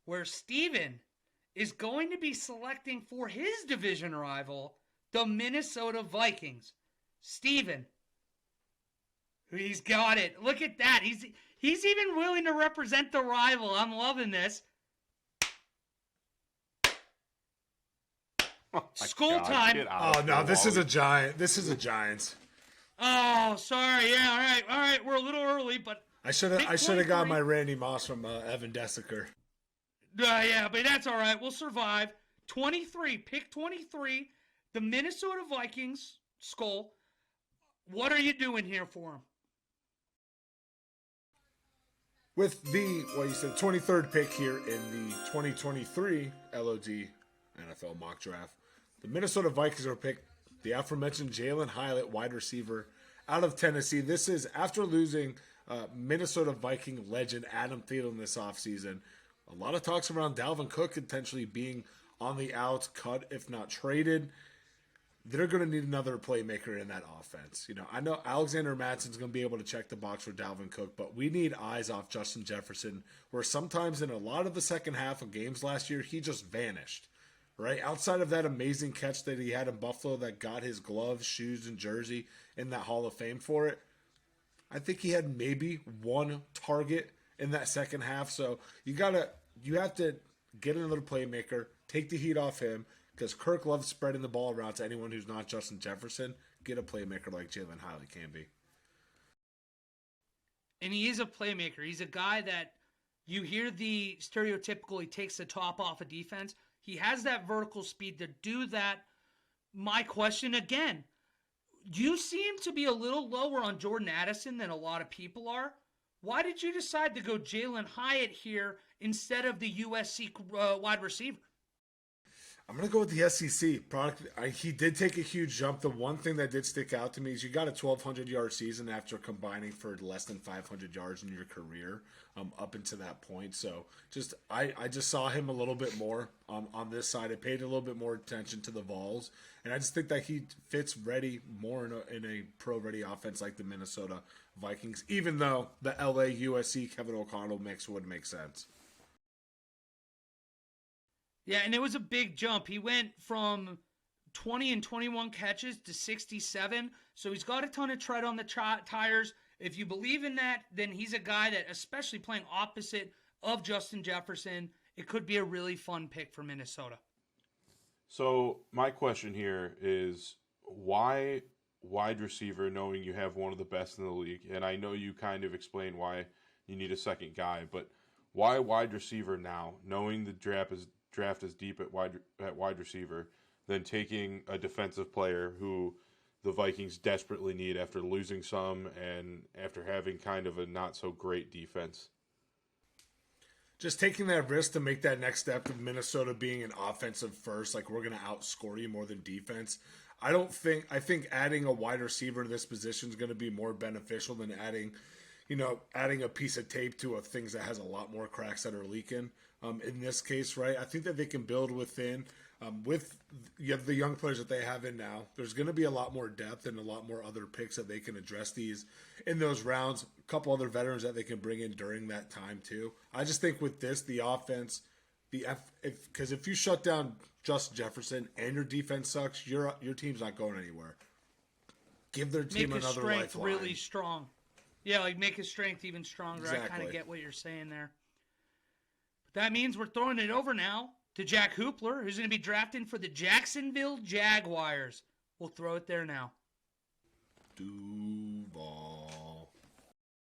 where Stephan is going to be selecting for his division rival, the Minnesota Vikings. Stephan, he's got it. Look at that. He's even willing to represent the rival. I'm loving this. Oh School God, time. Oh no, this is a giant. This is a Giants. Oh, sorry. Yeah, all right. We're a little early, but I should have got my Randy Moss from Evan Desiker. yeah, but that's all right. We'll survive. 23, pick 23, the Minnesota Vikings. Skull. What are you doing here for him? With the, well, you said 23rd pick here in the 2023 LOD NFL mock draft, the Minnesota Vikings are picked the aforementioned Jalen Hyatt, wide receiver out of Tennessee. This is after losing Minnesota Viking legend Adam Thielen this offseason. A lot of talks around Dalvin Cook potentially being on the out, cut if not traded. They're going to need another playmaker in that offense. You know, I know Alexander Mattison's going to be able to check the box for Dalvin Cook, but we need eyes off Justin Jefferson, where sometimes in a lot of the second half of games last year, he just vanished, right? Outside of that amazing catch that he had in Buffalo that got his gloves, shoes, and jersey in that Hall of Fame for it, I think he had maybe one target in that second half. So you have to get another playmaker, take the heat off him, because Kirk loves spreading the ball around to anyone who's not Justin Jefferson. Get a playmaker like Jalen Hyatt can be. And he is a playmaker. He's a guy that you hear the stereotypical, he takes the top off a defense. He has that vertical speed to do that. My question again, you seem to be a little lower on Jordan Addison than a lot of people are. Why did you decide to go Jalen Hyatt here instead of the USC wide receiver? I'm going to go with the SEC product. He did take a huge jump. The one thing that did stick out to me is you got a 1,200-yard season after combining for less than 500 yards in your career up until that point. So I just saw him a little bit more on this side. I paid a little bit more attention to the Vols. And I just think that he fits ready more in a pro-ready offense like the Minnesota Vikings, even though the LA USC Kevin O'Connell mix would make sense. Yeah, and it was a big jump. He went from 20 and 21 catches to 67. So he's got a ton of tread on the tires. If you believe in that, then he's a guy that, especially playing opposite of Justin Jefferson, it could be a really fun pick for Minnesota. So my question here is, why wide receiver, knowing you have one of the best in the league? And I know you kind of explained why you need a second guy, but why wide receiver now, knowing the draft is deep at wide receiver, than taking a defensive player who the Vikings desperately need after losing some and after having kind of a not so great defense? Just taking that risk to make that next step of Minnesota being an offensive first, like we're going to outscore you more than defense. I think adding a wide receiver to this position is going to be more beneficial than adding a piece of tape to things that has a lot more cracks that are leaking. In this case, right, I think that they can build within. With the young players that they have in now, there's going to be a lot more depth and a lot more other picks that they can address these in those rounds. A couple other veterans that they can bring in during that time too. I just think with this, the offense, because if you shut down Justin Jefferson and your defense sucks, your team's not going anywhere. Give their team make another his strength lifeline. really strong. Yeah, like make his strength even stronger. Exactly. I kind of get what you're saying there. But that means we're throwing it over now to Jack Hoopler, who's going to be drafting for the Jacksonville Jaguars. We'll throw it there now.